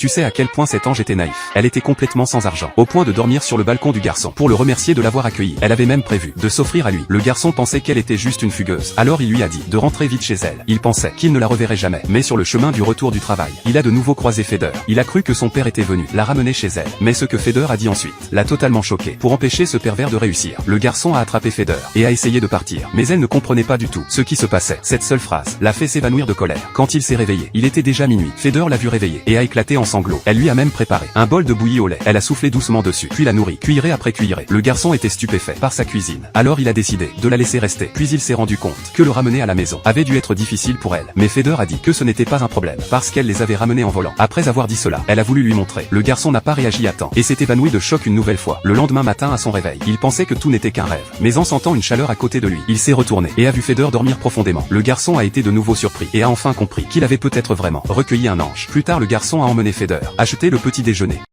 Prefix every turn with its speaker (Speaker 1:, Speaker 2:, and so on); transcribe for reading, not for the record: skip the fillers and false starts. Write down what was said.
Speaker 1: Tu sais à quel point cet ange était naïf. Elle était complètement sans argent, au point de dormir sur le balcon du garçon. Pour le remercier de l'avoir accueilli, elle avait même prévu de s'offrir à lui. Le garçon pensait qu'elle était juste une fugueuse. Alors il lui a dit de rentrer vite chez elle. Il pensait qu'il ne la reverrait jamais. Mais sur le chemin du retour du travail, il a de nouveau croisé Feder. Il a cru que son père était venu la ramener chez elle. Mais ce que Feder a dit ensuite l'a totalement choqué. Pour empêcher ce pervers de réussir, le garçon a attrapé Feder et a essayé de partir. Mais elle ne comprenait pas du tout ce qui se passait. Cette seule phrase l'a fait s'évanouir de colère. Quand il s'est réveillé, il était déjà minuit. Feder l'a vu réveiller et a éclaté en sanglots. Elle lui a même préparé un bol de bouillie au lait. Elle a soufflé doucement dessus, puis l'a nourri, cuillerée après cuillerée. Le garçon était stupéfait par sa cuisine. Alors il a décidé de la laisser rester. Puis il s'est rendu compte que le ramener à la maison avait dû être difficile pour elle. Mais Feder a dit que ce n'était pas un problème, parce qu'elle les avait ramenés en volant. Après avoir dit cela, elle a voulu lui montrer. Le garçon n'a pas réagi à temps et s'est évanoui de choc une nouvelle fois. Le lendemain matin à son réveil, il pensait que tout n'était qu'un rêve. Mais en sentant une chaleur à côté de lui, il s'est retourné et a vu Feder dormir profondément. Le garçon a été de nouveau surpris et a enfin compris qu'il avait peut-être vraiment recueilli un ange. Plus tard, le garçon a emmené Feder acheter le petit déjeuner.